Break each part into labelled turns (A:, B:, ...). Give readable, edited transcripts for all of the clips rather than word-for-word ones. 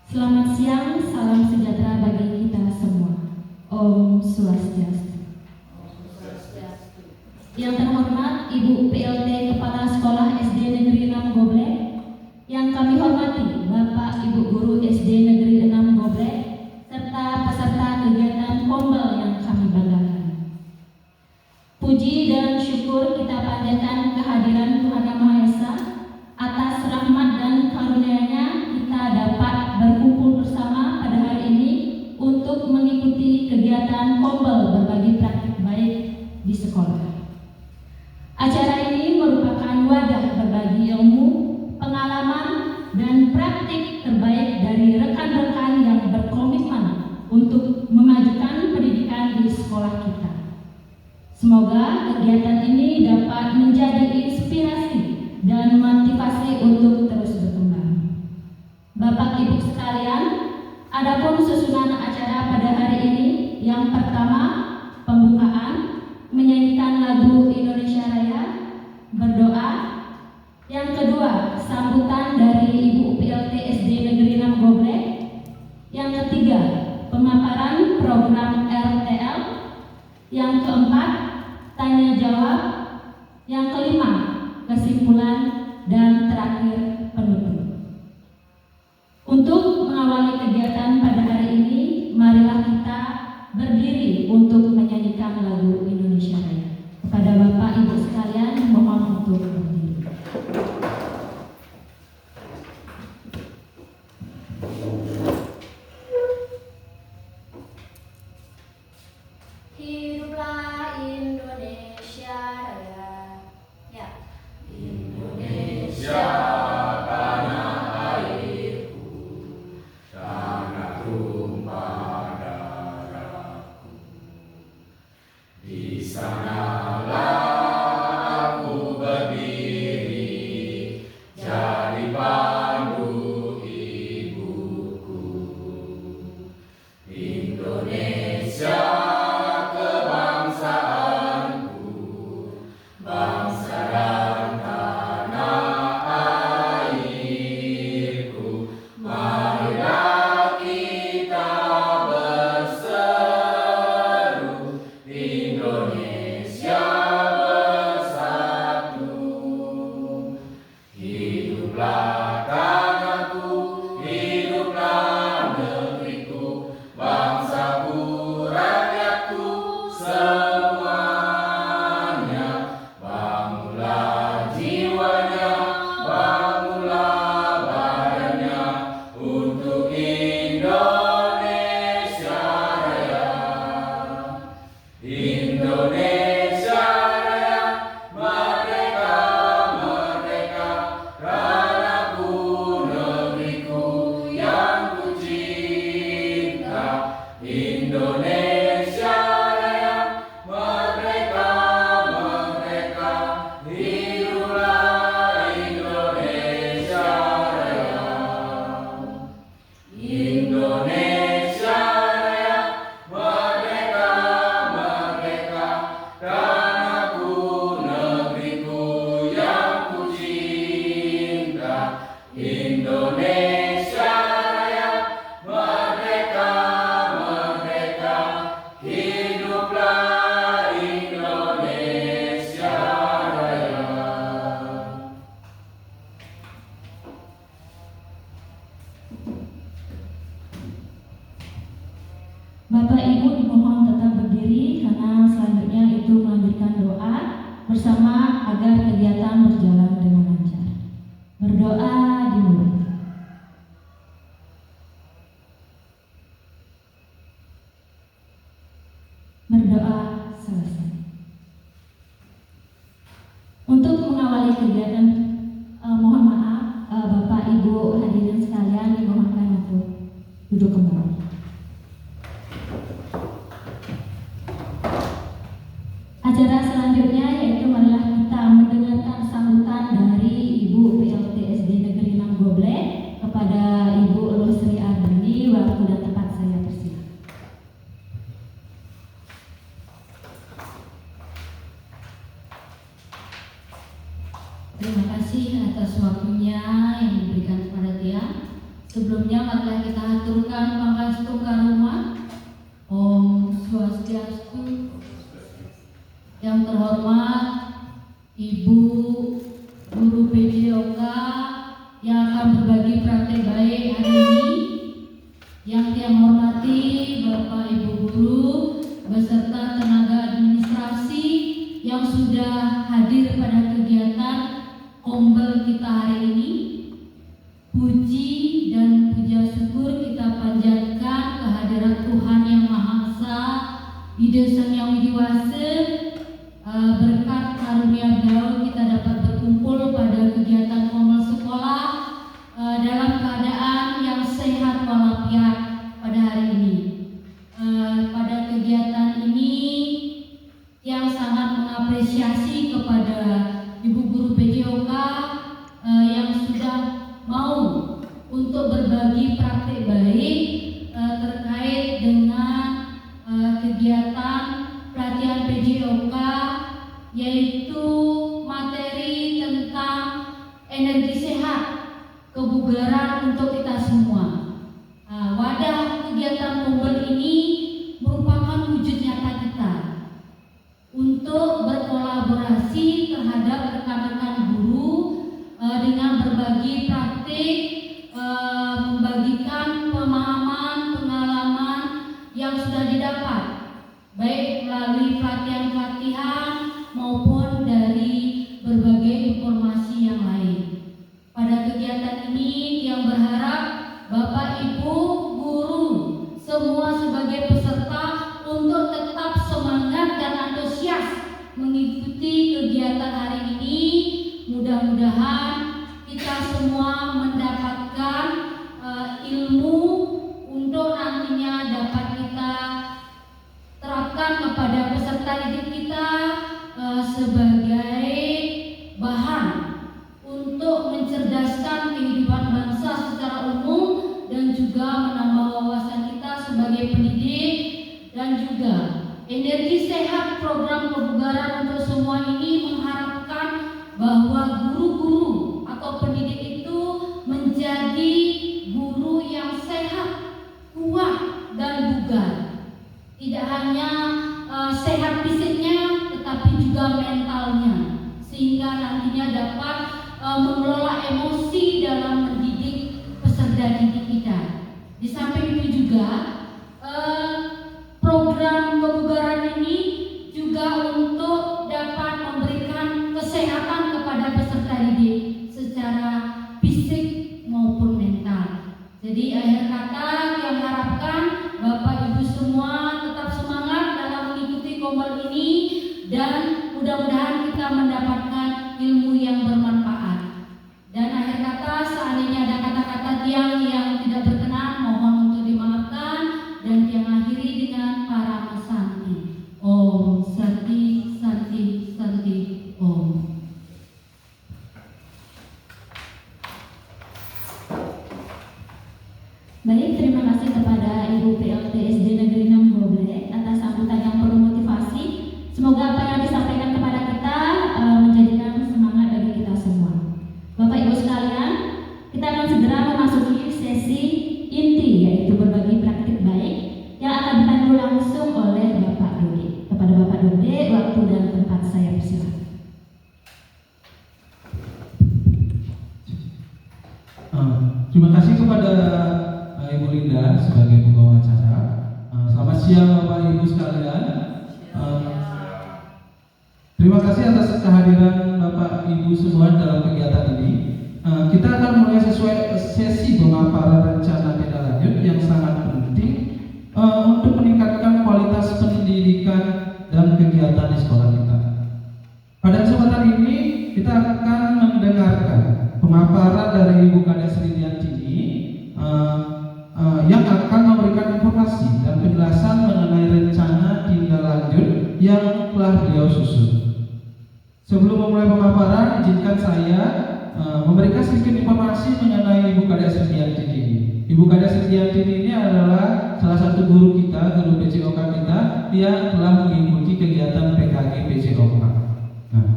A: Selamat siang, salam sejahtera bagi kita semua. Om Swastiastu. Yang terhormat Ibu PLT Kepala Sekolah SD Negeri 6 Goblek, yang kami hormati Bapak Ibu Guru SD Negeri 6 Goblek, serta peserta kegiatan Kombel yang kami banggakan. Puji dan syukur kita panjatkan kehadiran Tuhan Yang Maha Esa atas rahmat dan karunia-Nya kita dapat berkumpul bersama pada hari ini untuk mengikuti kegiatan Kombel berbagi praktik baik di sekolah. Acara ini merupakan wadah berbagi ilmu, pengalaman, dan praktik terbaik dari rekan-rekan yang berkomitmen untuk memajukan pendidikan di sekolah kita. Semoga kegiatan ini dapat menjadi inspirasi dan motivasi untuk terus berkembang. Bapak Ibu sekalian, adapun susunan acara pada hari ini, yang pertama pembukaan, menyanyikan lagu Indonesia Raya, berdoa. Yang kedua, sambutan dari Ibu PLT SD Negeri 6 Goblek. Yang ketiga, pemaparan program RTL. Yang keempat, tanya jawab. Yang kelima, kesimpulan, dan terakhir penutup. Untuk mengawali kegiatan pada hari ini, marilah kita berdiri untuk menyanyikan lagu Indonesia Raya. Kepada Bapak Ibu sekalian, mohon untuk berdiri. Hiduplah Indonesia Raya. Ya.
B: Indonesia tanah airku, tanah tumpah darahku. Di sanalah aku berdiri, jadi pandu ibuku. Indonesia kebangsaanku, bangsa dan tanah airku. Marilah kita berseru, Indonesia bersatu. Hiduplah tanahku, hiduplah negeriku, bangsaku, rakyatku semuanya. Bangunlah jiwanya, bangunlah badannya untuk Indonesia Raya. Indonesia Raya, merdeka, merdeka, tanahku, negeriku yang ku cinta. Indonesia Raya, merdeka, merdeka, hiduplah Indonesia Raya. Indonesia Raya, merdeka, merdeka, tanahku, negeriku yang ku cinta. Indonesia Raya, merdeka, merdeka, hiduplah Indonesia Raya.
A: Bapak Ibu dimohon tetap berdiri karena selanjutnya itu melanjutkan doa bersama agar kegiatan berjalan dengan lancar. Berdoa dimulai. Berdoa selesai. Untuk mengawali kegiatan, mohon maaf Bapak Ibu hadirin sekalian, dimohonkan untuk duduk kembali. Acara selanjutnya yaitu marilah kita mendengarkan sambutan dari Ibu PLT SD Negeri 6 Goblek kepada Ibu Lusri Ardani. Waktu dan tempat saya persilakan. Terima kasih atas waktunya yang diberikan kepada Tia.
C: Sebelumnya marilah kita haturkan pangastu karuma. Om Swastiastu. Yang terhormat Ibu Guru PJOK yang akan berbagi praktek baik hari ini. Yang saya hormati Bapak Ibu Guru beserta tenaga administrasi yang sudah hadir pada kegiatan kombel kita hari ini. Puji dan puja syukur kita panjatkan kehadiran Tuhan Yang Maha Esa, Ida Sang Yang Widiwasa. Berkat karunia beliau kita dapat berkumpul pada kegiatan kombel sekolah dalam keadaan yang sehat walafiat pada hari ini. Pada kegiatan ini yang sangat mengapresiasi kepada Ibu Guru PJOK yang sudah mau untuk berbagi praktik baik terkait dengan kegiatan pelatihan PJOK, yaitu materi tentang energi sehat kebugaran untuk kita semua. Wadah kegiatan kombel ini merupakan wujud nyata kita untuk berkolaborasi terhadap rekan-rekan guru dengan berbagi praktik, membagikan pemahaman, pengalaman yang sudah didapat baik melalui pelatihan-pelatihan maupun dari berbagai informasi yang lain. Pada kegiatan ini yang berharap Bapak Ibu Guru semua sebagai peserta untuk tetap semangat dan antusias mengikuti kegiatan hari ini. Mudah-mudahan kita semua mendapatkan ilmu untuk nantinya dapat kita terapkan kepada peserta didik kita sebagai bahan untuk mencerdaskan kehidupan bangsa secara umum dan juga menambah wawasan kita sebagai pendidik. Dan juga energi sehat program kebugaran untuk semua ini mengharapkan bahwa guru-guru atau pendidik itu menjadi guru yang sehat, kuat dan bugar. Tidak hanya sehat fisiknya tetapi juga mentalnya, sehingga nantinya dapat mengelola emosi dalam mendidik peserta didik kita. Di samping itu juga program kebugaran ini juga untuk dapat memberikan kesehatan kepada peserta didik secara fisik maupun mental. Jadi akhir kata yang harapkan Bapak Ibu semua tetap semangat dalam mengikuti kombel ini dan mudah-mudahan kita mendapatkan ilmu yang bermanfaat. Dan akhir kata seandainya ada kata-kata tiang yang tidak berkenan mohon untuk dimaafkan dan yang akhiri dengan para santi. Om Santi Santi Santi Om.
A: Baik, terima kasih kepada Ibu PLT SD Negeri 6 Goble atas sambutan yang penuh motivasi. Semoga apa yang disampaikan kepada kita menjadikan semangat bagi kita semua. Bapak Ibu sekalian, kita akan segera memasuki sesi inti, yaitu berbagi praktik baik yang akan dipandu langsung oleh Bapak Dode. Kepada Bapak Dode, waktu dan tempat saya persilakan.
D: Terima kasih kepada Ibu Linda sebagai pembawa acara. Selamat siang Bapak Ibu sekalian. Terima kasih atas kehadiran Bapak Ibu semua dalam kegiatan ini. Kita akan mulai sesuai sesi pemaparan rencana tindak lanjut yang sangat penting untuk meningkatkan kualitas pendidikan dan kegiatan di sekolah kita. Pada kesempatan ini kita akan mendengarkan pemaparan dari Ibu Kades Ridiantini yang akan memberikan informasi dan penjelasan mengenai rencana tindak lanjut yang telah beliau susun. Sebelum memulai pemaparan, izinkan saya memberikan sedikit informasi mengenai Ibu Kades Ridiantini ini. Ibu Kades Ridiantini ini adalah salah satu guru kita, guru PJOK kita yang telah mengikuti kegiatan PKG PJOK. Nah,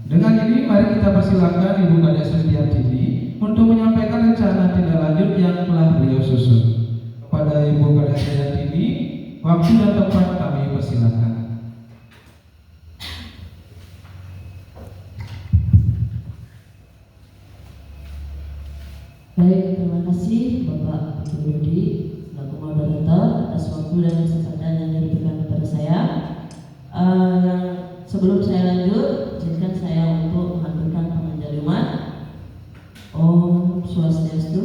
D: dengan ini mari kita persilakan Ibu Kades Ridiantini untuk menyampaikan rencana tindak lanjut yang telah beliau hidayat ini. Waktu dan tempat kami persilakan.
E: Baik, terima kasih Bapak Ibu Rudi selaku moderator atas waktu dan kesempatan yang diberikan kepada saya. Sebelum saya lanjut, izinkan saya untuk menghaturkan penganjaliman. Om Swastiastu.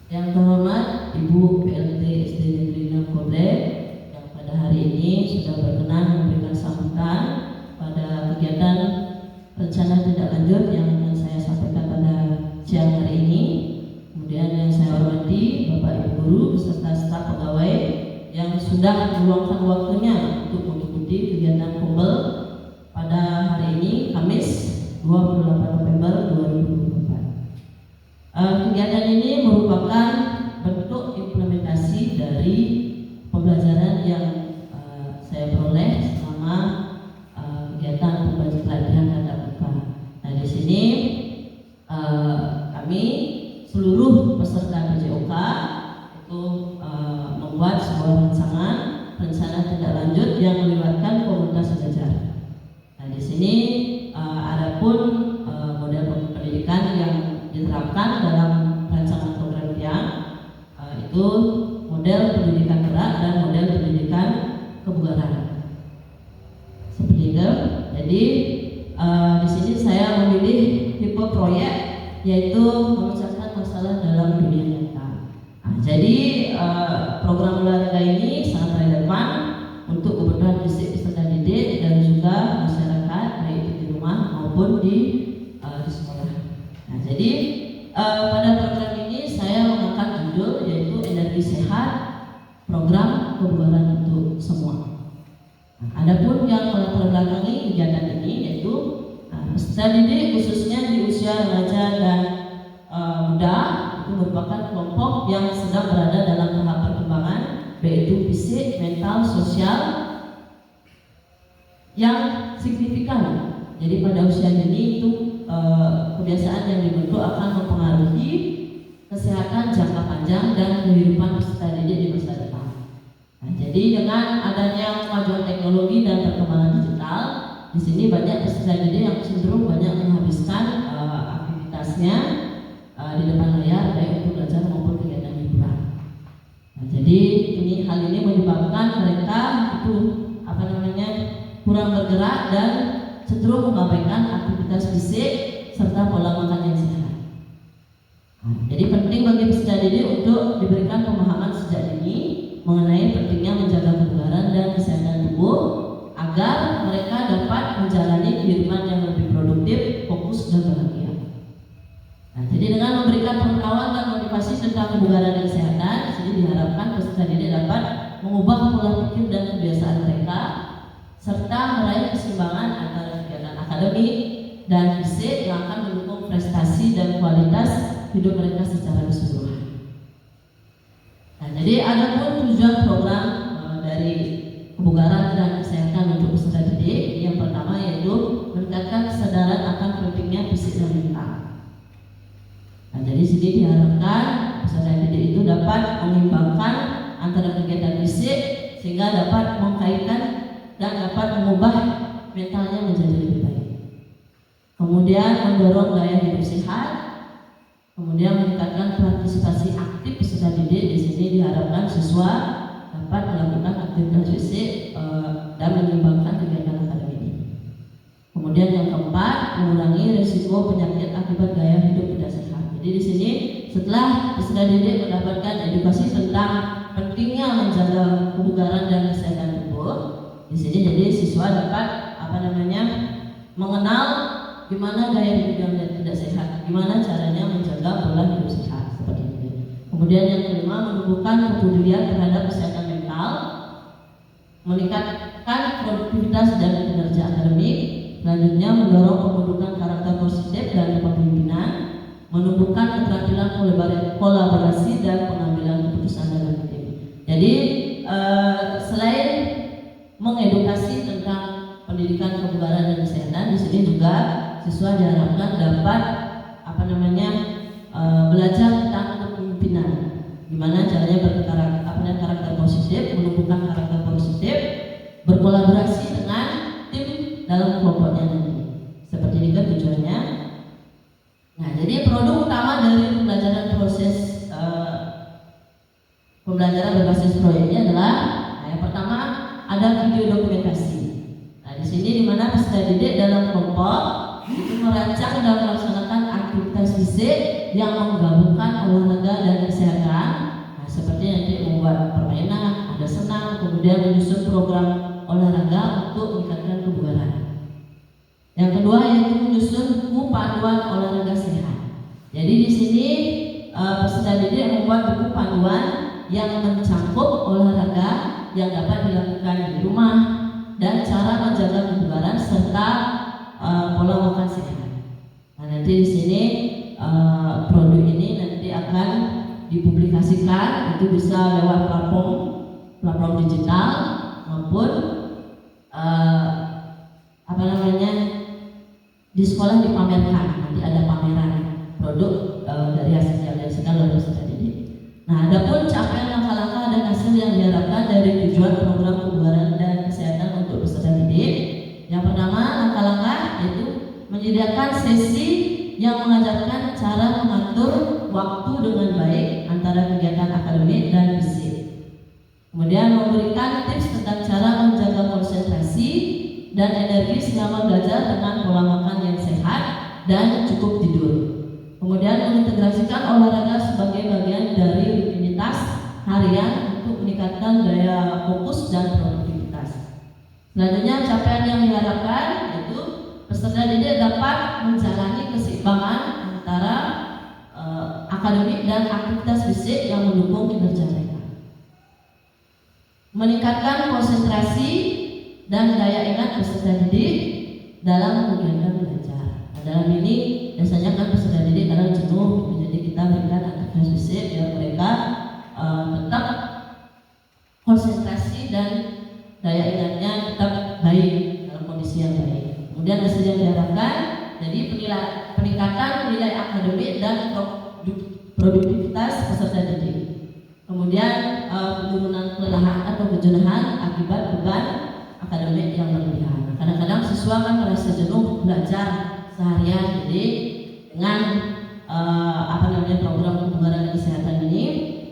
E: Yang terhormat Ibu PLT SD Negeri 6 Koble yang pada hari ini sudah berkenan memberikan sambutan pada kegiatan rencana tindak lanjut yang akan saya sampaikan pada siang hari ini. Kemudian yang saya hormati Bapak Ibu guru beserta staf pegawai yang sudah meluangkan waktunya untuk mengikuti kegiatan Koble pada hari ini Kamis 28 November 2024. Kegiatan ini merupakan bentuk implementasi dari pembelajaran yang saya peroleh selama kegiatan pelatihan tatap muka. Nah, di sini kami seluruh peserta PJOK itu membuat sebuah rencana tindak lanjut yang melibatkan komunitas belajar. Nah, di sini ada pun model pendidikan yang diterapkan dalam rancangan program yang itu model pendidikan gerak dan model pendidikan kebugaran. Seperti itu. Jadi di sini saya memilih tipe proyek yaitu memecahkan masalah dalam dunia nyata. Nah, jadi program olahraga ini sangat relevan untuk kebutuhan fisik peserta didik dan juga masyarakat baik di rumah maupun di sekolah. Nah, jadi pada program ini saya mengangkat judul yaitu energi sehat, program kebugaran untuk semua. Nah, adapun yang melatar belakangi kegiatan ini yaitu peserta didik khususnya di usia remaja dan muda itu merupakan kelompok yang sedang berada dalam tahap perkembangan yaitu fisik, mental, sosial yang signifikan. Jadi pada usia dini itu kebiasaan yang dibentuk akan mempengaruhi kesehatan jangka panjang dan kehidupan peserta didik di masa depan. Nah, jadi dengan adanya kemajuan teknologi dan perkembangan digital, di sini banyak peserta didik yang cenderung banyak menghabiskan aktivitasnya di depan layar baik untuk belajar maupun kegiatan hiburan. Nah, jadi hal ini menyebabkan mereka itu kurang bergerak dan cenderung mengabaikan aktivitas fisik serta pola makan yang sehat. Jadi penting bagi peserta didik untuk diberikan pemahaman sejak dini mengenai pentingnya menjaga kebugaran dan kesehatan tubuh agar mereka dapat menjalani kehidupan yang lebih produktif, fokus dan bahagia. Nah, jadi dengan memberikan pengetahuan dan motivasi tentang kebugaran dan kesehatan, jadi diharapkan peserta didik dapat mengubah pola pikir dan kebiasaan mereka serta meraih keseimbangan antara kegiatan akademik dan fisik yang akan mendukung prestasi dan kualitas hidup mereka secara keseluruhan. Nah, jadi ada pun tujuan program dari kebugaran dan kesehatan untuk peserta didik. Yang pertama yaitu meningkatkan kesadaran akan pentingnya fisik dan mental. Nah, jadi sini diharapkan peserta didik itu dapat mengimbangkan antara kegiatan fisik sehingga dapat mengkaitkan dan dapat mengubah mentalnya menjadi lebih baik. Kemudian mendorong gaya hidup sehat, kemudian meningkatkan partisipasi aktif peserta didik. Di sini diharapkan siswa dapat melakukan aktivitas fisik dan menyumbangkan kegiatan akademik. Kemudian yang keempat, mengurangi risiko penyakit akibat gaya hidup tidak sehat. Jadi di sini setelah peserta didik mendapatkan edukasi tentang pentingnya menjaga kebugaran dan kesehatan tubuh, di sini jadi siswa dapat mengenal gimana gaya hidup yang tidak sehat, gimana caranya menjaga pola hidup sehat seperti ini. Kemudian yang kelima, menumbuhkan kepedulian terhadap kesehatan mental, meningkatkan produktivitas dan kinerja akademik. Selanjutnya mendorong pembentukan karakter positif dan kepemimpinan, menumbuhkan keterampilan kolaborasi dan pengambilan keputusan dalam tim. Jadi selain mengedukasi tentang pendidikan kebugaran dan kesehatan, di sini juga siswa diharapkan dapat belajar tentang kepemimpinan. Gimana caranya karakter positif, menumbuhkan karakter positif, berkolaborasi dengan tim dalam kelompoknya nanti. Seperti ini kan tujuannya. Nah, jadi produk utama dari pembelajaran proses pembelajaran berbasis proyek ini adalah yang pertama ada video dokumentasi. Nah, di sini dimana peserta didik dalam kelompok itu merancang dan melaksanakan aktivitas fisik yang menggabungkan olahraga dan kesehatan. Nah, seperti nanti membuat permainan, ada senam, kemudian menyusun program olahraga untuk meningkatkan kebugaran. Yang kedua yaitu menyusun buku panduan olahraga sehat. Jadi di sini peserta didik membuat buku panduan yang mencakup olahraga yang dapat dilakukan di rumah dan cara menjaga kebugaran serta pola makan sehat. Nah, nanti di sini produk ini nanti akan dipublikasikan, itu bisa lewat platform digital maupun di sekolah dipamerkan. Nanti ada pameran produk dari hasil yang dihasilkan oleh peserta didik. Nah, adapun capaian langkah-langkah dan hasil yang diharapkan dari tujuan program kebugaran dan kesehatan untuk peserta didik. Yang pertama, langkah-langkah yaitu menyediakan sesi yang mengajarkan cara mengatur waktu dengan baik antara kegiatan akademik dan fisik. Kemudian memberikan tips tentang cara menjaga konsentrasi dan energi selama belajar dengan pola makan yang sehat dan cukup tidur. Kemudian mengintegrasikan olahraga sebagai bagian dari rutinitas harian untuk meningkatkan daya fokus dan produktivitas. Selanjutnya capaian yang diharapkan yaitu peserta didik dapat menjalani keseimbangan antara akademik dan aktivitas fisik yang mendukung kinerja mereka. Meningkatkan konsentrasi dan daya ingat peserta didik dalam kegiatan belajar. Nah, dalam ini biasanya kan peserta didik kadang jenuh, jadi kita berikan aktivitas fisik biar mereka tetap konsentrasi dan daya ingatnya tetap baik dalam kondisi yang baik. Kemudian hasil yang diharapkan jadi peningkatan nilai akademik dan produktivitas peserta didik. Kemudian penurunan kelelahan atau kejenuhan akibat beban akademik yang berlebihan. Kadang-kadang siswa kan merasa jenuh belajar seharian, jadi dengan program kebugaran dan kesehatan ini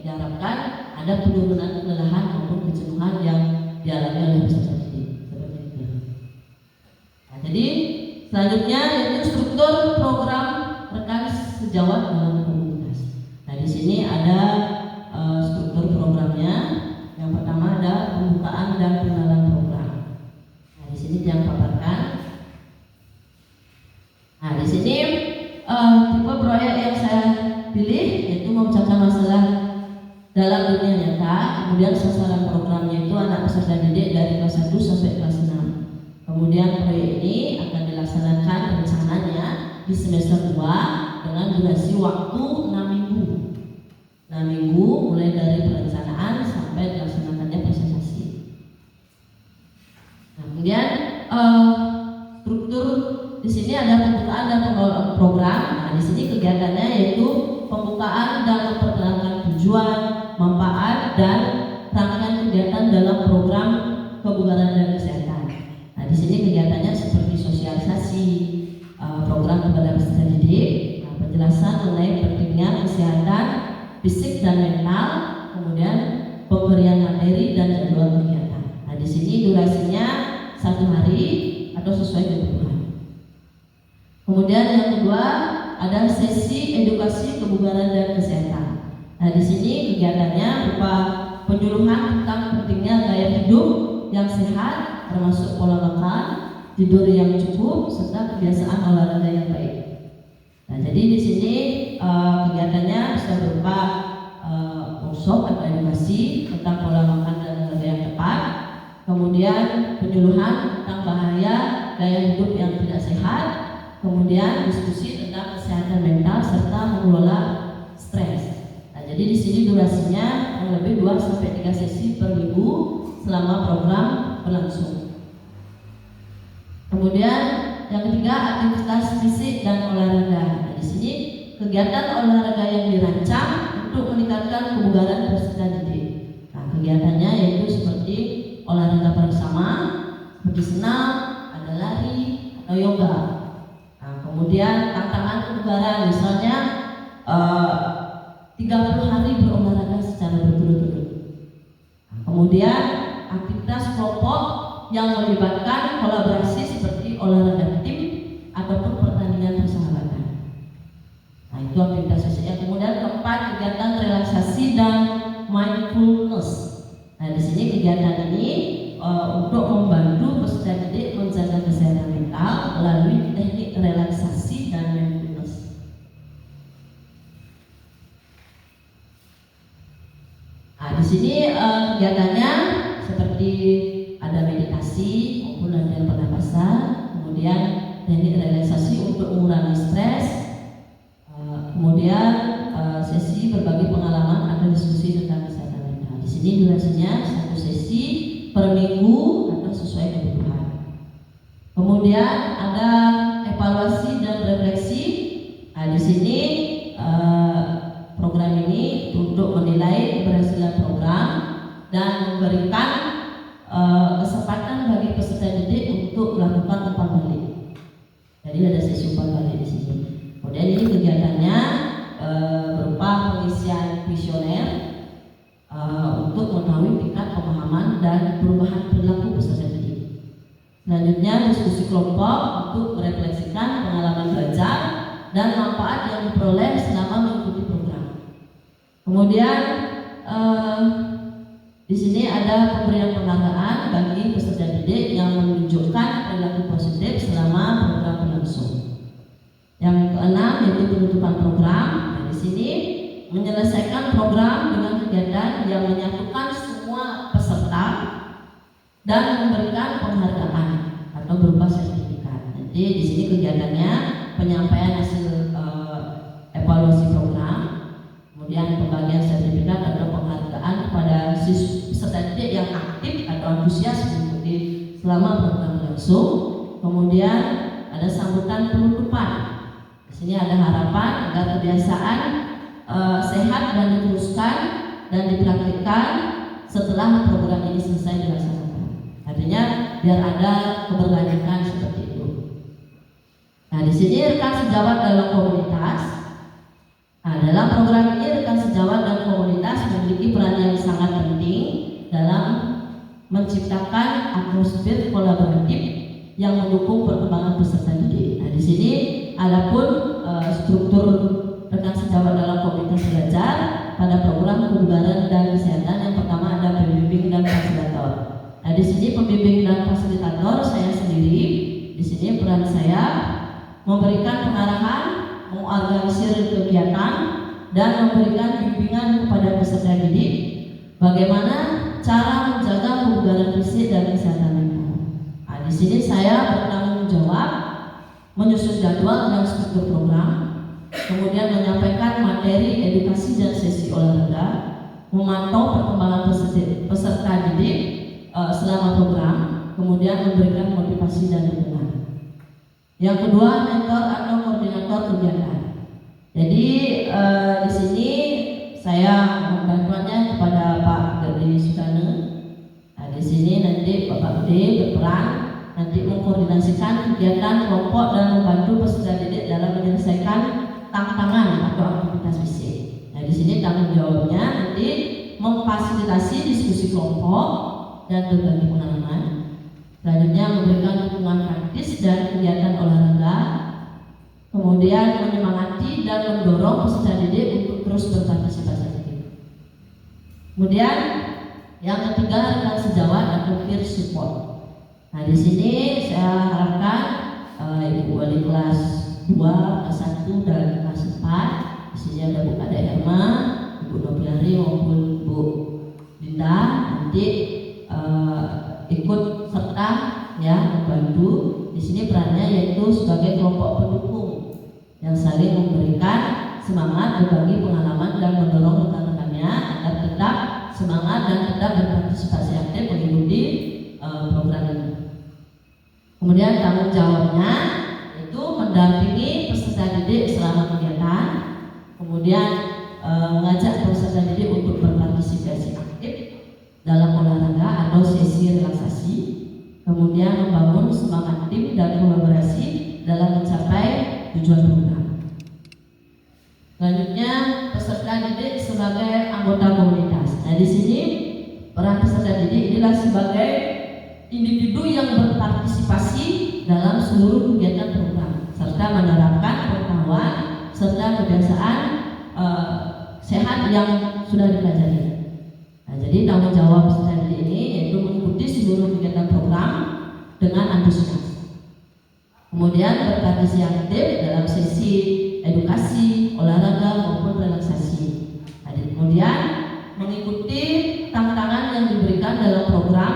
E: diharapkan ada penurunan kelelahan maupun kejenuhan yang dialami oleh peserta didik. Seperti itu. Nah, jadi selanjutnya yaitu struktur program rekan sejawat dalam komunitas. Nah, di sini ada struktur programnya. Yang pertama ada pembukaan dan pengenalan program. Nah, di sini yang paparkan. Nah, di sini tipe proyek yang saya pilih yaitu memecahkan masalah dalam dunia nyata. Kemudian sasaran programnya itu anak peserta didik dari kelas 1 sampai kelas 6. Kemudian proyek ini akan dilaksanakan rencananya di semester 2 dengan durasi waktu 6 minggu. 6 minggu mulai dari perencanaan sampai dilaksanakannya presentasi. Nah, kemudian struktur di sini ada pembukaan dan pengelolaan program. Nah, di sini kegiatannya yaitu pembukaan dan memperkenalkan tujuan, manfaat dan rangkaian kegiatan dalam program kebugaran dan kesehatan. Nah, di sini kegiatannya seperti sosialisasi program kepada peserta didik, penjelasan mengenai pentingnya kesehatan fisik dan mental, kemudian pemberian materi dan jadwal kegiatan. Nah, di sini durasinya 1 hari atau sesuai kebutuhan. Kemudian yang kedua ada sesi edukasi kebugaran dan kesehatan. Nah, di sini kegiatannya berupa penyuluhan tentang pentingnya gaya hidup yang sehat, termasuk pola makan, tidur yang cukup, serta kebiasaan olahraga yang baik. Nah, jadi di sini kegiatannya bisa berupa workshop atau edukasi tentang pola makan dan olahraga yang tepat, kemudian penyuluhan tentang bahaya gaya hidup yang tidak sehat, kemudian diskusi tentang kesehatan mental serta mengelola stres. Nah, jadi di sini durasinya kurang lebih 2-3 sesi per minggu selama program berlangsung. Kemudian yang ketiga aktivitas fisik dan olahraga. Nah, di sini kegiatan olahraga yang dirancang untuk meningkatkan kebugaran kebugaran peserta didik. Nah, kegiatannya yaitu seperti olahraga bersama, seperti senam, ada lari, atau yoga. Nah, kemudian tantangan kebugaran, misalnya 30 hari berolahraga secara berturut-turut. Nah, kemudian aktivitas kelompok yang melibatkan kolaborasi seperti olahraga tim ataupun pertandingan persahabatan. Nah, itu aktivitas sosial. Kemudian keempat, kegiatan relaksasi dan mindfulness. Nah, di sini kegiatan ini untuk membantu peserta didik menjaga kesehatan mental melalui teknik relaksasi dan mindfulness. Nah, di sini kegiatannya seperti ada meditasi maupun latihan pernapasan, kemudian teknik relaksasi untuk mengurangi stres, kemudian sesi berbagi pengalaman atau diskusi tentang kesehatan mental. Di sini durasinya 1 sesi per minggu atau sesuai kebutuhan. Kemudian ada evaluasi dan refleksi. Nah, di sini program ini untuk menilai keberhasilan program dan memberikan kesempatan bagi peserta didik untuk melakukan umpan balik. Jadi ada sesi umpan balik di sini. Kemudian ini kegiatannya berupa pengisian kuesioner untuk mengetahui tingkat pemahaman dan perubahan perilaku peserta didik. Selanjutnya diskusi kelompok untuk merefleksikan pengalaman belajar dan manfaat yang diperoleh selama mengikuti program. Kemudian di sini ada pemberian penghargaan bagi peserta didik yang menunjukkan perilaku positif selama program berlangsung. Yang keenam yaitu penutupan program. Nah, di sini menyelesaikan program dengan kegiatan yang menyatukan semua peserta dan memberikan penghargaan atau berupa sertifikat. Jadi di sini kegiatannya penyampaian hasil evaluasi program, kemudian pembagian sertifikat atau penghargaan kepada peserta didik yang aktif atau antusias mengikuti selama program berlangsung. Kemudian ada sambutan penutupan. Di sini ada harapan agar kebiasaan sehat dan diteruskan dan dipraktikkan setelah program ini selesai dilaksanakan. Artinya biar ada keberlanjutan seperti itu. Nah, di sini rekan sejawat dalam komunitas. Nah, dalam program ini rekan sejawat dan komunitas memiliki peran yang sangat penting dalam menciptakan atmosfer kolaboratif yang mendukung perkembangan peserta didik. Nah, di sini adapun struktur rekan sejawat dalam komunitas belajar pada program kebugaran dan kesehatan. Yang pertama ada pembimbing dan fasilitator. Nah, di sini pembimbing dan fasilitator saya sendiri. Di sini peran saya memberikan pengarahan, mengorganisir kegiatan, dan memberikan bimbingan kepada peserta didik bagaimana cara menjaga kebugaran fisik dan kesehatan mental. Nah, di sini saya bertanggung jawab menyusun jadwal dan struktur program, kemudian menyampaikan materi edukasi dan sesi olahraga, memantau perkembangan peserta didik selama program, kemudian memberikan motivasi dan dukungan. Yang kedua, mentor atau koordinator kegiatan. Jadi di sini saya membantuannya kepada Pak Gede Sukane. Nah, di sini nanti Bapak Gede berperan nanti mengkoordinasikan kegiatan kelompok dan membantu peserta didik dalam menyelesaikan tantangan atau aktivitas fisik. Nah, di sini tanggung jawabnya nanti memfasilitasi diskusi kelompok dan berbagi pengalaman. Selanjutnya memberikan dukungan praktis dan kegiatan olahraga. Kemudian menyemangati dan mendorong peserta didik untuk terus berpartisipasi aktif. Kemudian yang ketiga rekan sejawat atau peer support. Nah, di sini saya harapkan Ibu Wali kelas 2, kelas 1 dan kelas 4. Di sini ada Bu Kade Herma, Ibu Nobiari maupun Bu Dinda nanti ikut serta ya membantu. Di sini perannya yaitu sebagai kelompok pendukung yang saling memberikan semangat, berbagi pengalaman dan mendorong rekan-rekannya agar tetap semangat dan tetap berpartisipasi aktif mengikuti program ini. Kemudian tanggung jawabnya itu mendampingi peserta didik selama kegiatan, kemudian mengajak peserta didik untuk sesi relaksasi, kemudian membangun semangat tim dan kolaborasi dalam mencapai tujuan program. Selanjutnya, peserta didik sebagai anggota komunitas. Nah, di sini peran peserta didik inilah sebagai individu yang berpartisipasi dalam seluruh kegiatan program serta menerapkan pengetahuan serta kebiasaan sehat yang sudah dipelajari. Nah, jadi tanggung jawab peserta didik ini yaitu mengikuti seluruh kegiatan program dengan antusias. Kemudian berpartisipasi aktif dalam sesi edukasi, olahraga maupun relaksasi. Nah, kemudian mengikuti tantangan yang diberikan dalam program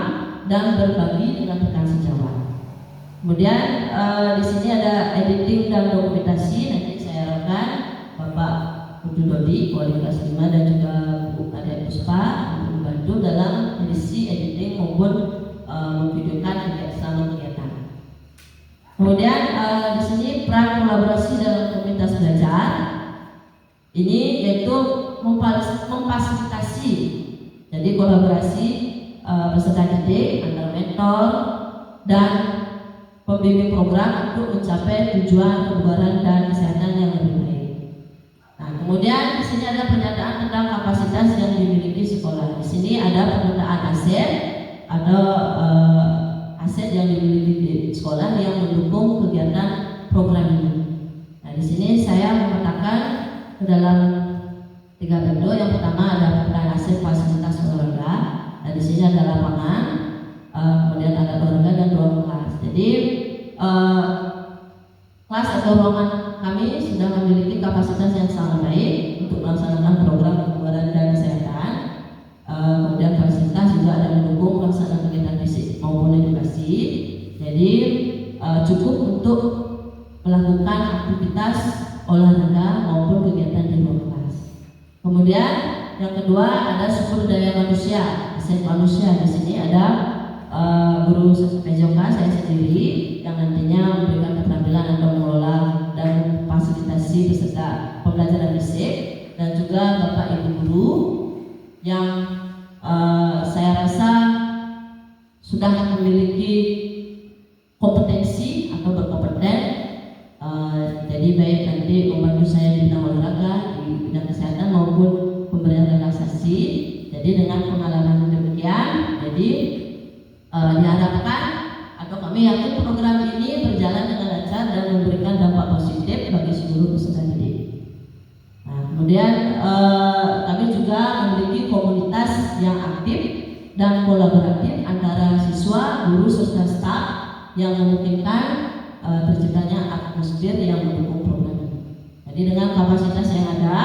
E: dan berbagi dengan rekan sejawat. Kemudian di sini ada editing dan dokumentasi. Nanti saya harapkan Bapak Putu Dodi, Wali kelas 5 dan juga Bu Ade Puspa untuk membantu dalam edisi editing maupun memvideokan selama kegiatan. Kemudian di sini peran kolaborasi dalam komunitas belajar ini yaitu memfasilitasi. Jadi kolaborasi peserta didik antara mentor dan pembimbing program untuk mencapai tujuan kebugaran dan kesehatan yang lebih baik. Nah, kemudian di sini ada pernyataan tentang kapasitas yang dimiliki sekolah. Di sini ada pernyataan aset atau aset yang dimiliki di sekolah yang mendukung kegiatan program ini. Nah, di sini saya memetakan ke dalam 3 bentuk. Yang pertama ada pernyataan aset fasilitas olahraga. Nah, di sini ada lapangan, kemudian ada olahraga dan ruang kelas. Jadi kelas atau ruangan kami sudah memiliki kapasitas yang sangat baik untuk melaksanakan program kebugaran dan kesehatan. Kemudian fasilitas juga ada mendukung pelaksanaan kegiatan fisik maupun edukasi. Jadi cukup untuk melakukan aktivitas olahraga maupun kegiatan di ruang kelas. Kemudian yang kedua ada sumber daya manusia, aset manusia. Di sini ada guru PJOK saya sendiri yang nantinya memberikan keterampilan atau mengelola dan fasilitasi peserta pembelajaran fisik, dan juga Bapak Ibu guru yang saya rasa sudah memiliki kompetensi atau berkompeten, jadi baik nanti membantu saya di bidang olahraga, di bidang kesehatan maupun pemberian relaksasi. Jadi dengan pengalaman demikian, jadi diharapkan atau kami yakin program ini berjalan dengan lancar dan memberikan dampak positif bagi seluruh peserta didik. Nah, kemudian kami juga memiliki komunitas yang aktif dan kolaboratif antara siswa, guru serta staf yang memungkinkan terciptanya atmosfer yang mendukung program ini. Jadi dengan kapasitas yang ada,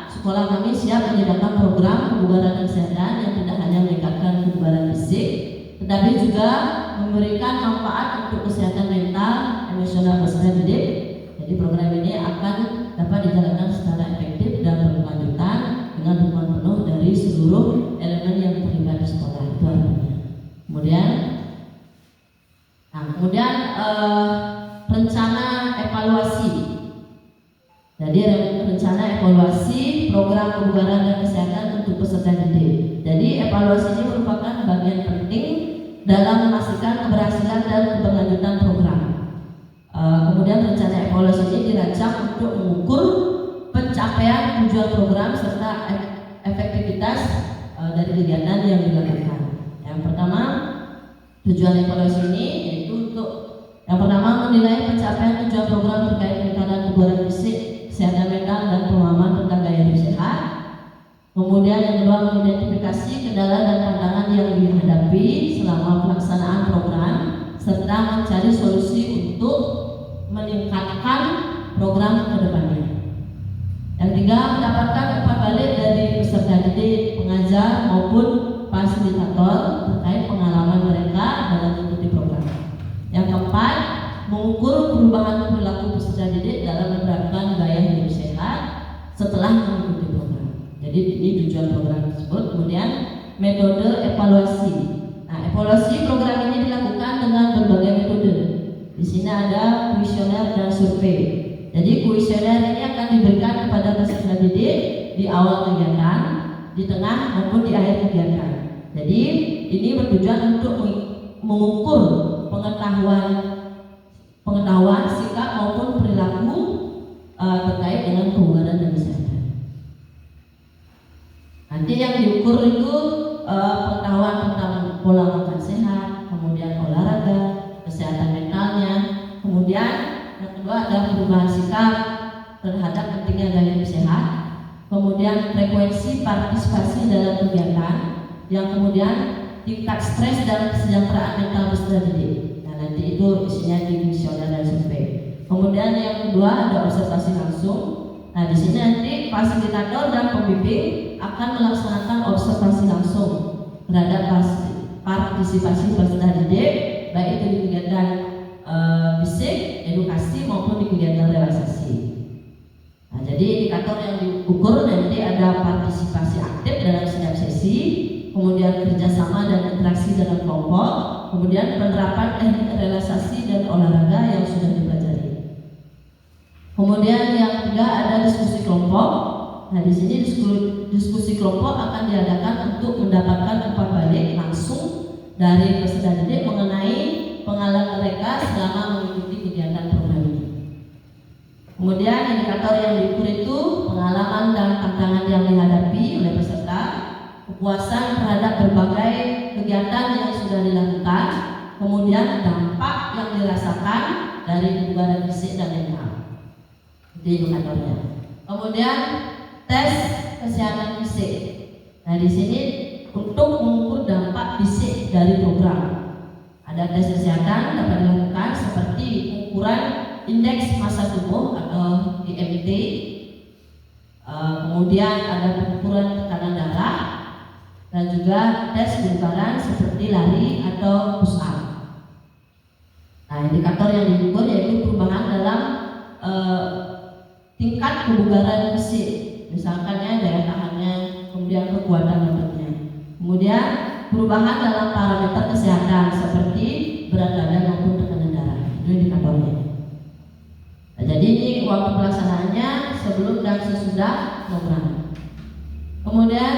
E: sekolah kami siap menyediakan program kebugaran dan kesehatan yang tidak hanya meningkatkan kebugaran fisik, tetapi juga memberikan manfaat untuk kesehatan mental, emosional peserta didik. Jadi program ini akan dapat dijalankan secara efektif dan berkelanjutan dengan dukungan penuh dari seluruh elemen yang terlibat di sekolah. Itu artinya. Kemudian rencana evaluasi. Jadi rencana evaluasi program kebugaran dan kesehatan untuk peserta didik. Jadi evaluasi ini merupakan bagian penting dalam memastikan keberhasilan dan keberlanjutan program. Kemudian rencana evaluasi ini dirancang untuk mengukur pencapaian tujuan program serta efektivitas dari kegiatan yang dilakukan. Yang pertama, tujuan evaluasi ini yaitu untuk yang pertama menilai pencapaian tujuan program terkait peningkatan kebugaran fisik, kesehatan mental dan pemahaman tentang gaya hidup sehat. Kemudian yang kedua, mengidentifikasi kendala dan tantangan yang dihadapi selama pelaksanaan program serta mencari solusi untuk meningkatkan program ke depannya. Yang tiga, mendapatkan umpan balik dari peserta didik, pengajar maupun fasilitator terkait pengalaman mereka dalam mengikuti program. Yang keempat, mengukur perubahan perilaku peserta didik dalam menerapkan gaya hidup sehat setelah mengikuti program. Jadi ini tujuan program tersebut. Kemudian metode evaluasi. Nah, evaluasi program ini dilakukan dengan berbagai metode. Di sini ada kuesioner dan survei. Jadi kuesioner ini akan diberikan kepada peserta didik di awal kegiatan, di tengah maupun di akhir kegiatan. Jadi ini bertujuan untuk mengukur pengetahuan sikap maupun perilaku terkait dengan kebugaran dan kesehatan. Nanti yang diukur itu pengetahuan tentang pola makan sehat, kemudian olahraga, kesehatan mentalnya, kemudian yang kedua ada perubahan sikap terhadap pentingnya gaya hidup sehat, kemudian frekuensi partisipasi dalam kegiatan, yang kemudian tingkat stres dan kesejahteraan mental peserta didik. Nah, nanti itu isinya di kuesioner dan survei. Kemudian yang kedua ada observasi langsung. Nah, di sini nanti fasilitator dan pembimbing akan melaksanakan observasi langsung terhadap partisipasi peserta didik, baik itu di kegiatan fisik, edukasi maupun di kegiatan relaksasi. Nah, jadi indikator yang diukur nanti ada partisipasi aktif dalam setiap sesi, kemudian kerjasama dan interaksi dalam kelompok, kemudian penerapan teknik relaksasi dan olahraga yang sudah dipelajari. Kemudian yang ketiga ada diskusi kelompok. Nah, di sini diskusi kelompok akan diadakan untuk mendapatkan umpan balik langsung dari peserta didik mengenai pengalaman mereka selama mengikuti kegiatan program ini. Kemudian indikator yang diukur itu pengalaman dan tantangan yang dihadapi oleh peserta, kepuasan terhadap berbagai kegiatan yang sudah dilakukan, kemudian dampak yang dirasakan dari kebugaran fisik dan mental. Itu indikatornya. Kemudian tes kesehatan fisik. Nah, di sini untuk mengukur dampak fisik dari program. Ada tes kesehatan dapat dilakukan seperti ukuran indeks massa tubuh atau IMT. Kemudian ada pengukuran tekanan darah dan juga tes kebugaran seperti lari atau push up. Nah, indikator yang diukur yaitu perubahan dalam tingkat kebugaran fisik. Misalkan daya tahannya, kemudian kekuatan ototnya. Kemudian perubahan dalam parameter kesehatan seperti berat badan maupun tekanan darah. Itu indikatornya. Nah, jadi ini waktu pelaksanaannya sebelum dan sesudah program. Kemudian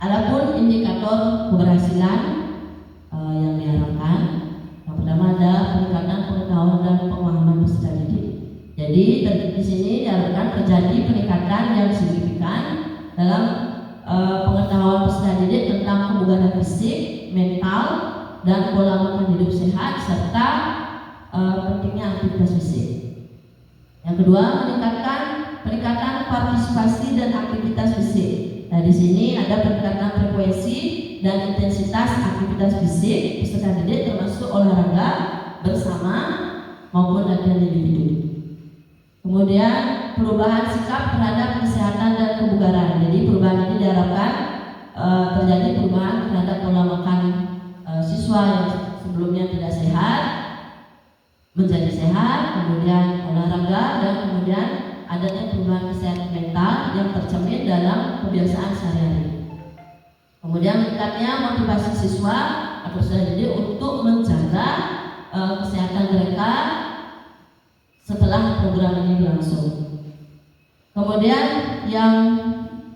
E: adapun indikator keberhasilan yang diharapkan. Yang pertama ada peningkatan pengetahuan dan pemahaman peserta didik. Jadi di sini diharapkan terjadi peningkatan yang signifikan dalam pengetahuan peserta didik tentang kebugaran fisik, mental, dan pola makan hidup sehat serta pentingnya aktivitas fisik. Yang kedua, peningkatan partisipasi dan aktivitas fisik. Nah, di sini ada peningkatan frekuensi dan intensitas aktivitas fisik peserta didik termasuk olahraga bersama maupun latihan individu. Kemudian perubahan sikap terhadap kesehatan dan kebugaran. Jadi perubahan ini diharapkan terjadi perubahan terhadap pola makan siswa yang sebelumnya tidak sehat menjadi sehat, kemudian olahraga, dan kemudian adanya perubahan kesehatan mental yang tercermin dalam kebiasaan sehari-hari. Kemudian meningkatnya motivasi siswa atau peserta didik untuk menjaga kesehatan mereka setelah program ini berlangsung. Kemudian yang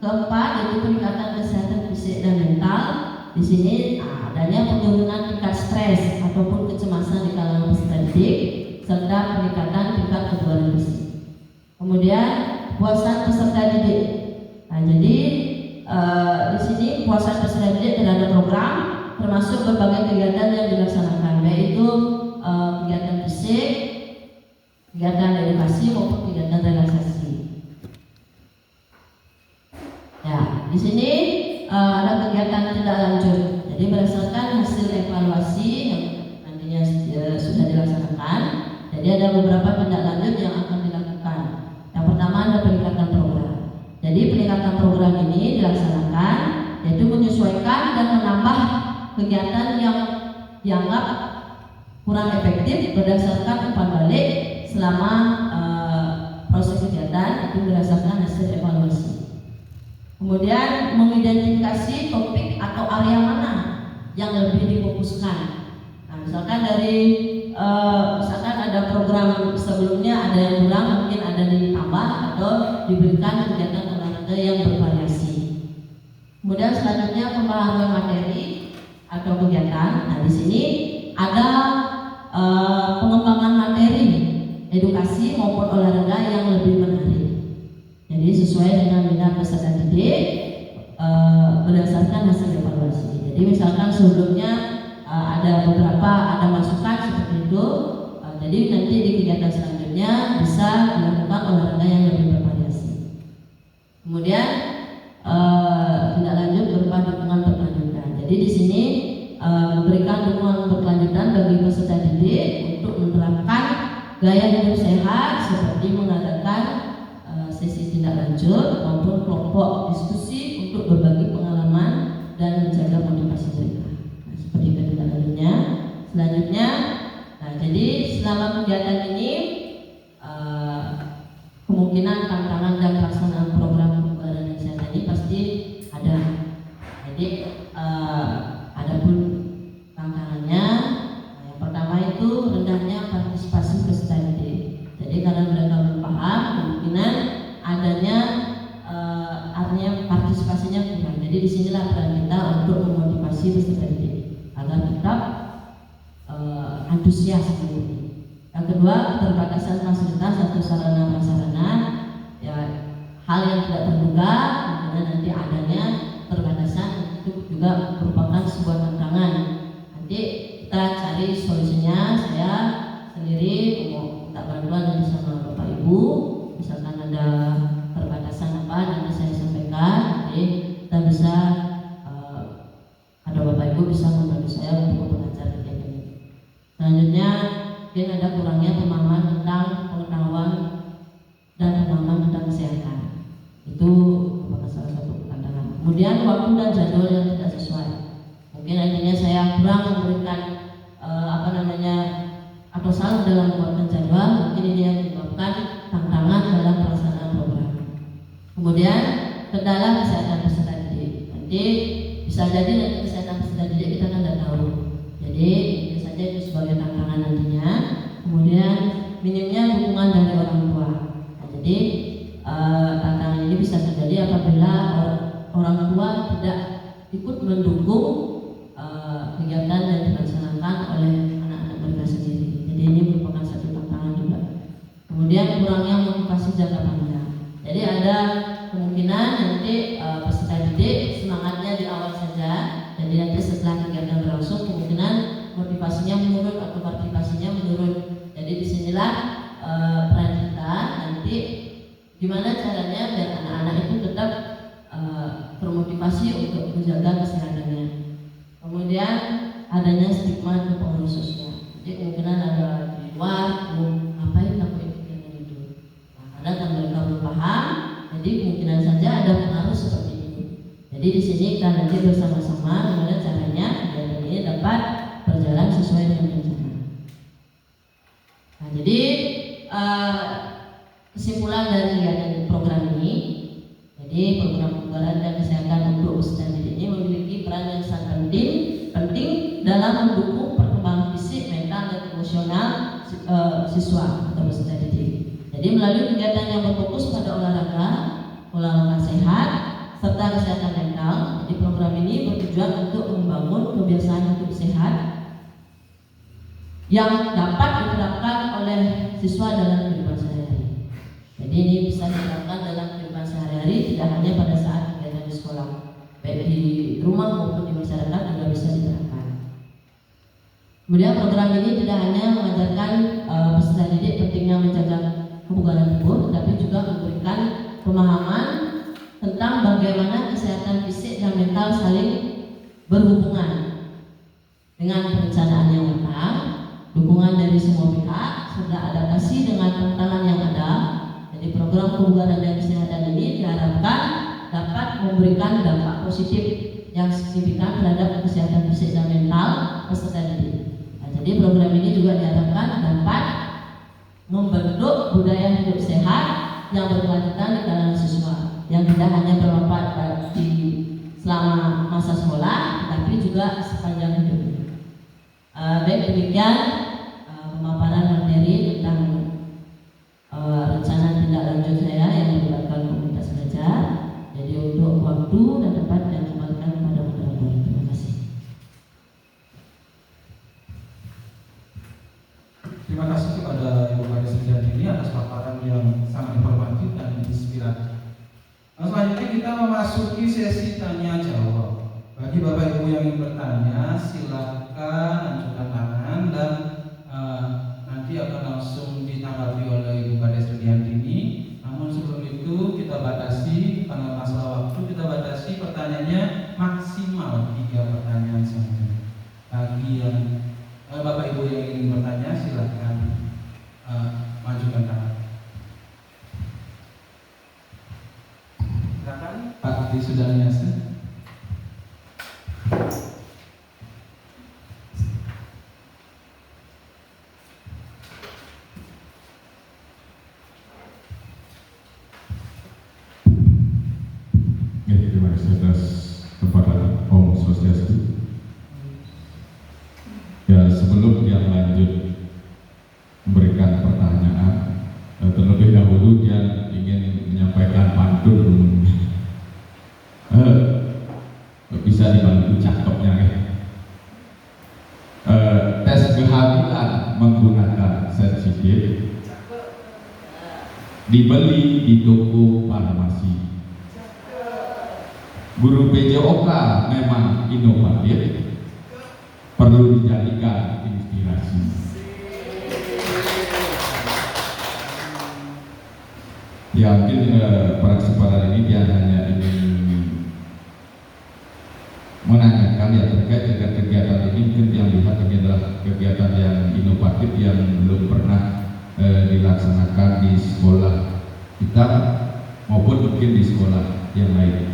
E: keempat yaitu peningkatan kesehatan fisik dan mental. Di sini adanya penurunan tingkat stres ataupun kecemasan di kalangan peserta didik serta peningkatan tingkat kebugaran fisik. Kemudian puasan peserta didik. Nah, jadi di sini puasan peserta didik terhadap program termasuk berbagai kegiatan yang dilaksanakan, yaitu kegiatan fisik, kegiatan edukasi maupun kegiatan relaksasi. Ya, di sini ada kegiatan tindak lanjut. Jadi berdasarkan hasil evaluasi yang nantinya sudah dilaksanakan, jadi ada beberapa tindak lanjut yang akan dilakukan. Yang pertama ada peningkatan program. Jadi peningkatan program ini dilaksanakan yaitu menyesuaikan dan menambah kegiatan yang dianggap kurang efektif berdasarkan umpan balik selama proses kegiatan itu berdasarkan hasil evaluasi. Kemudian mengidentifikasi topik atau area mana yang lebih difokuskan. Nah, misalkan misalkan ada program sebelumnya ada yang kurang, mungkin ada ditambah atau diberikan kegiatan olahraga yang bervariasi. Kemudian selanjutnya pemahaman materi atau kegiatan. Nah, di sini ada pengembangan materi edukasi maupun olahraga yang lebih menarik. Jadi sesuai dengan minat peserta didik berdasarkan hasil evaluasi. Jadi misalkan sebelumnya ada masukan seperti itu. Jadi nanti di kegiatan selanjutnya bisa dilakukan olahraga yang lebih bervariasi. Kemudian tindak lanjut berupa dukungan berkelanjutan. Jadi di sini memberikan dukungan berkelanjutan bagi peserta didik untuk menerapkan gaya hidup sehat seperti mengadakan sesi tindak lanjut maupun kelompok diskusi untuk berbagi pengalaman dan menjaga motivasi mereka. Nah, seperti itu tindak lanjutnya. Selanjutnya, nah jadi selama kegiatan ini kemungkinan tantangan dan pelaksanaan program pembelajaran kesehatan ini pasti ada. Jadi ada pun tantangannya. Yang pertama itu rendahnya partisipasi peserta didik. Jadi karena mereka belum paham, kemungkinan adanya artinya partisipasinya kurang. Jadi disinilah peran kita untuk memotivasi peserta didik agar tetap antusias mengikuti. Yang kedua, keterbatasan fasilitas atau sarana prasarana, ya hal yang tidak terduga, karena nanti adanya keterbatasan itu juga merupakan sebuah tantangan. Nanti kita cari solusinya. Saya sendiri mau minta bantuan dari sama Bapak Ibu, misalkan ada keterbatasan apa nanti saya sampaikan. Nanti kita bisa ada Bapak Ibu bisa membantu saya untuk mengajar kegiatan ini. Selanjutnya mungkin ada kurangnya pemahaman tentang pengetahuan dan pemahaman tentang kesehatan. Itu merupakan salah satu tantangan. Kemudian waktu dan jadwal yang tidak sesuai. Mungkin akhirnya saya kurang memberikan atau salah dalam membuatkan jadwal. Mungkin ini yang menyebabkan tantangan dalam pelaksanaan program. Kemudian kendala kesehatan peserta didik. Nanti bisa jadi nanti kesehatan peserta didik kita kan tidak tahu. Jadi ini saja itu sebagai tantangan nantinya. Kemudian minimnya dukungan dari orang tua. Nah, jadi tantangan ini bisa terjadi apabila orang tua tidak ikut mendukung kegiatan yang dilaksanakan oleh anak-anak mereka sendiri. Jadi ini merupakan satu tantangan juga. Kemudian kurangnya motivasi jangka panjang. Jadi ada kemungkinan nanti peserta didik semangatnya di awal saja. Jadi nanti setelah kegiatan berlangsung kemungkinan motivasinya menurun atau partisipasinya menurun. Jadi disinilah peran kita nanti gimana caranya biar anak-anak itu tetap termotivasi untuk menjaga kesehatannya. Kemudian adanya stigma atau pengaruh sosial. Jadi kemungkinan ada di luar ngapain aku ikut kegiatan itu. Nah, karena mereka belum paham, jadi kemungkinan saja ada pengaruh seperti itu. Jadi di sini kita nanti bersama-sama gimana caranya kegiatan ini dapat berjalan sesuai dengan rencana. Nah, jadi kesimpulan dari kegiatan program ini, jadi program pembelajaran dan kesehatan untuk peserta didik ini memiliki peran yang sangat penting dalam mendukung perkembangan fisik, mental, dan emosional siswa atau peserta didik. Jadi melalui kegiatan yang berfokus pada olahraga sehat, serta kesehatan mental, jadi program ini bertujuan untuk membangun kebiasaan hidup sehat yang dapat diterapkan oleh siswa dalam kehidupan sehari-hari. Jadi ini bisa diterapkan dalam kehidupan sehari-hari, tidak hanya pada saat kegiatan di sekolah, baik di rumah maupun di masyarakat juga bisa diterapkan. Kemudian program ini tidak hanya mengajarkan peserta didik pentingnya menjaga kebugaran tubuh, tetapi juga memberikan pemahaman tentang bagaimana kesehatan fisik dan mental saling berhubungan dengan perencanaan yang matang, dukungan dari semua pihak, serta adaptasi dengan tantangan yang ada. Jadi program kebugaran dan kesehatan ini diharapkan dapat memberikan dampak positif yang signifikan terhadap kesehatan fisik dan mental peserta didik. Nah, jadi program ini juga diharapkan dapat membentuk budaya hidup sehat yang berkelanjutan di kalangan siswa, yang tidak hanya bermanfaat di selama masa sekolah, tapi juga sepanjang hidup. Baik, demikian pemaparan materi tentang rencana tindak lanjut saya yang melibatkan komunitas belajar. Jadi untuk waktu dan tempat yang
D: sesi tanya jawab. Bagi Bapak Ibu yang ingin bertanya, silakan ajukan tangan dan nanti akan langsung ditanggapi oleh Ibu Kades Rudiantini. Namun sebelum itu kita batasi, karena masalah waktu, kita batasi pertanyaannya maksimal 3 pertanyaan saja. Bagi yang Bapak Ibu yang ingin bertanya, silakan majukan tangan. Silakan Pak Disudaniasa.
F: Terima kasih atas kesempatan. Om Swastiastu. Ya, sebelum dia lanjut memberikan pertanyaan, terlebih dahulu dia ingin menyampaikan pantun. Bisa dibantu cakepnya ya. Tes kehamilan menggunakan sensitif dibeli di toko farmasi. Guru PJOK memang inovatif, perlu dijadikan inspirasi. Ya, mungkin pada kesempatan ini dia hanya ingin menanyakan ya terkait dengan kegiatan ini. Mungkin yang lihat ini adalah kegiatan yang inovatif yang belum pernah dilaksanakan di sekolah kita maupun mungkin di sekolah yang lain.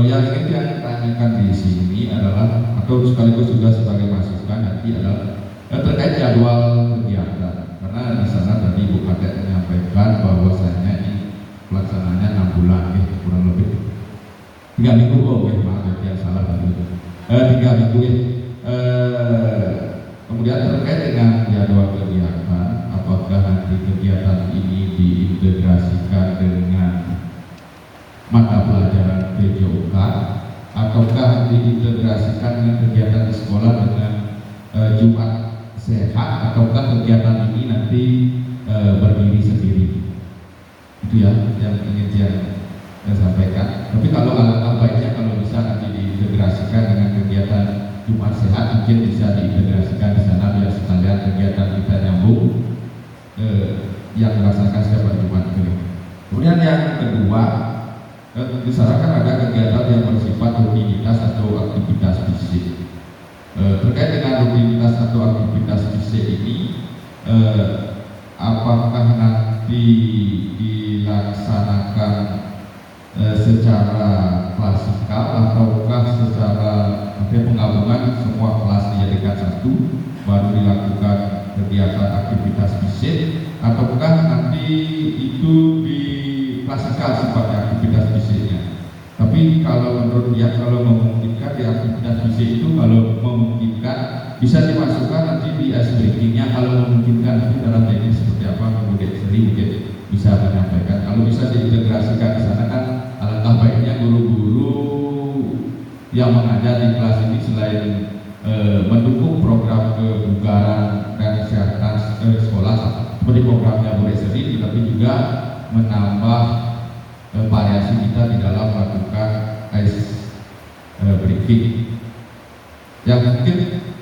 F: Yang ingin dia tanyakan di sini adalah, atau sekaligus juga sebagai masukan nanti adalah terkait jadwal kegiatan. Karena di sana tadi Bu Kades menyampaikan bahwasanya ini pelaksanaannya 6 bulan, kurang lebih 3 minggu. Maaf ya, salah tadi. 3 minggu ya. Kemudian terkait dengan jadwal kegiatan, apakah nanti kegiatan ini diintegrasikan dengan mata pelajaran PJOK ataukah diintegrasikan dengan kegiatan di sekolah dengan Jumat sehat, ataukah kegiatan ini nanti berdiri sendiri? Itu ya yang ingin saya sampaikan. Tapi kalau alangkah baiknya kalau bisa nanti diintegrasikan dengan kegiatan Jumat sehat, mungkin bisa diintegrasikan di sana biar sekalian kegiatan kita nyambung yang merasakan setiap Jumat ini. Kemudian yang kedua, di sana kan ada kegiatan yang bersifat rutinitas atau aktivitas fisik. Terkait dengan rutinitas atau aktivitas fisik ini, apakah nanti dilaksanakan secara klasikal ataukah secara penggabungan semua kelas dijadikan satu baru dilakukan kegiatan aktivitas fisik, ataukah nanti itu di klasikal sifatnya aktivitas fisiknya? Tapi kalau menurut dia, kalau memungkinkan di aktivitas fisik itu kalau memungkinkan bisa dimasukkan nanti di ice breakingnya. Kalau memungkinkan nanti dalam teknik seperti apa kemudian sering mungkin bisa menyampaikan. Kalau bisa diintegrasikan di sana kan alangkah baiknya guru-guru yang mengajar di kelas ini selain mendukung program kebugaran dan kesehatan sekolah seperti programnya Bu Seri, tapi juga menambah variasi kita di dalam melakukan ice breaking. Yang mungkin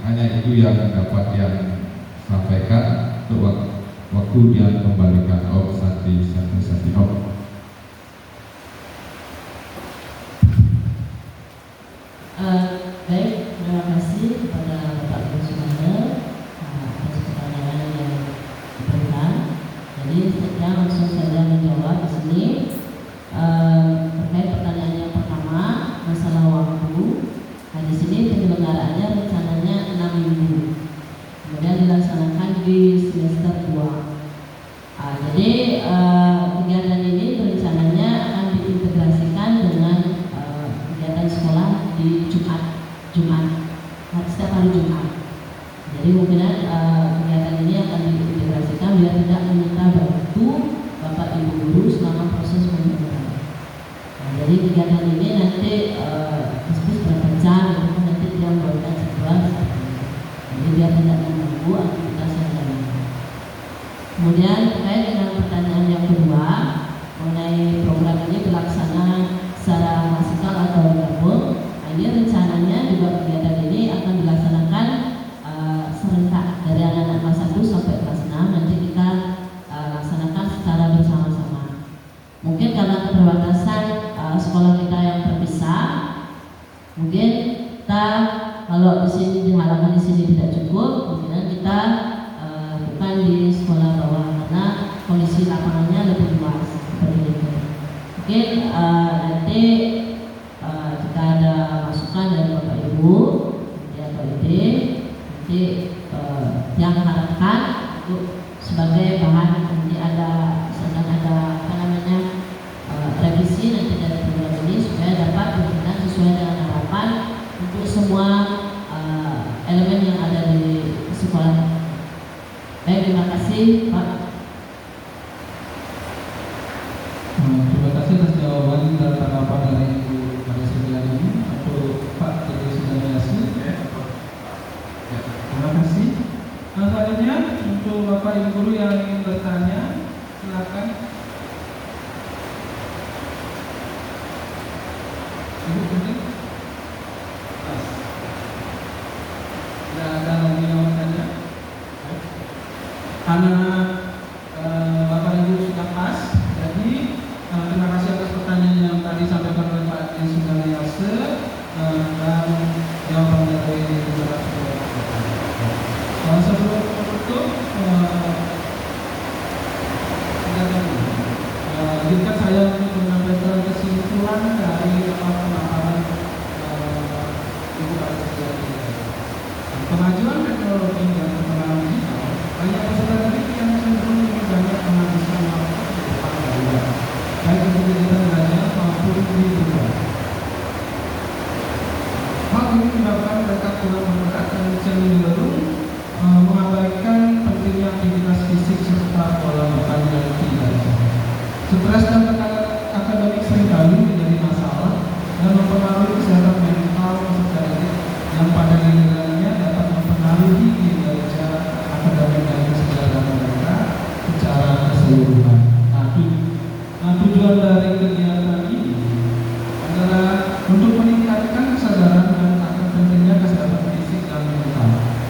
F: hanya itu yang dapat yang sampaikan untuk waktu yang kembalikan satu.
E: Baik, terima kasih kepada Bapak Ibu semuanya atas pertanyaan yang diberikan. Jadi saya langsung saja menjawab di sini. Terkait pertanyaan yang pertama, masalah waktu. Nah, di sini penyelenggaraannya rencananya 6 minggu, kemudian dilaksanakan di semester 2. Jadi kegiatan ini rencananya akan diintegrasikan dengan kegiatan sekolah di Jumat, setiap hari Jumat. Jadi mungkin kegiatan ini akan diintegrasikan biar tidak menyita waktu Bapak Ibu guru selama proses pembelajaran. Nah, jadi kegiatan ini nanti diskusi berapa jam, itu nanti dia membuatkan jadwal. Jadi biar tidak mengganggu aktivitas yang lain. Kemudian terkait dengan pertanyaan yang kedua mengenai program ini dilaksanakan secara klasikal atau Mungkin kita kalau di sini dihalangan di sini tidak cukup, kemudian kita bukan di sekolah bawah karena kondisi lapangannya lebih luas seperti itu. Mungkin nanti jika ada masukan dari Bapak Ibu atau ide, nanti yang harapkan untuk sebagai bahan nanti ada misalkan ada apa namanya revisi nanti dari program ini supaya dapat berjalan sesuai dengan harapan untuk semua elemen yang ada di sekolah. Baik, terima kasih Pak.
D: Terima kasih atas jawaban dan tanggapan dari Ibu pada sembilan ini atau Pak dari Sudariasi. Terima kasih. Selanjutnya untuk Bapak Ibu guru yang ingin bertanya, silakan. Ibu penting. Tidak ada lagi yang bertanya. Karena Bapak Ibu sudah pas, jadi terima kasih atas pertanyaan yang tadi sampaikan oleh Pak Dian Sudariase dan jawaban dari beberapa sebelum menutup, izinkan saya untuk menyampaikan kesimpulan dari pemaparan Ibu Pak Dian. Kemajuan teknologi dan perkembangan digital banyak peserta didik yang cenderung lebih banyak menghabiskan waktu di depan layar, baik untuk kegiatan belajar maupun di rumah. Hal ini menyebabkan mereka kurang bergerak dan cenderung mengabaikan pentingnya aktivitas fisik serta pola makan yang tidak sehat. Stres dan tekanan akademik seringkali menjadi masalah dan mempengaruhi kesehatan mental peserta didik yang pada gilirannya dapat mempengaruhi kinerja akademik dan kesehatan mereka secara keseluruhan. Tujuan dari kegiatan ini adalah untuk meningkatkan kesadaran dan akan pentingnya kesehatan fisik dan mental,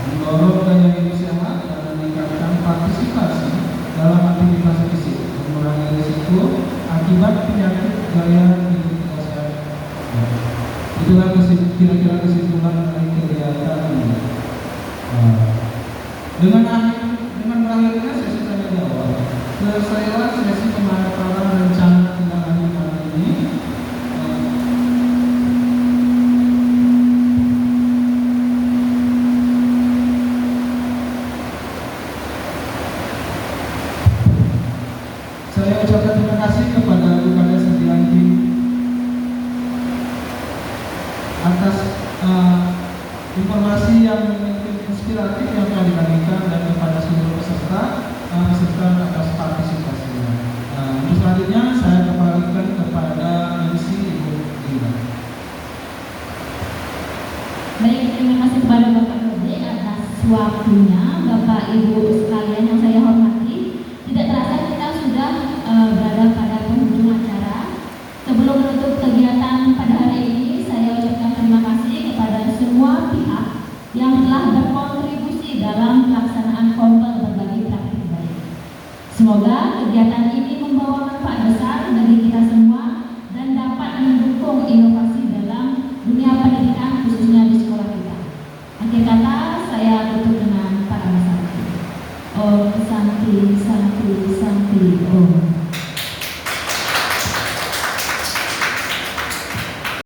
D: mendorong gaya hidup sehat dan meningkatkan partisipasi dalam aktivitas fisik, mengurangi risiko akibat penyakit gaya hidup tidak sehat. Itulah kira-kira kesimpulan dari kegiatan ini. Dengan berakhirnya sesi tanya jawab, selesailah sesi pemaparan rencana tindak lanjut hari ini. Saya ucapkan terima kasih kepada Bu Kades Setianti atas informasi yang inspiratif yang telah dibagikan dan kepada seluruh peserta atas partisipasinya. Untuk selanjutnya saya kembalikan kepada MC Ibu Dina.
A: Baik, terima kasih kepada Bapak Dodi atas waktunya. Bapak Ibu sekalian yang saya hormati, tidak terasa kita sudah berada pada penghujung acara. Sebelum menutup kegiatan pada hari ini, saya ucapkan terima kasih kepada semua pihak yang telah berkontribusi dalam pelaksanaan kompel berbagi praktik baik. Semoga kegiatan ini membawa manfaat besar bagi kita semua dan dapat mendukung inovasi dalam dunia pendidikan khususnya di sekolah kita. Akhir kata, saya tutup dengan para masyarakat. Om Santi Santi Santi Om.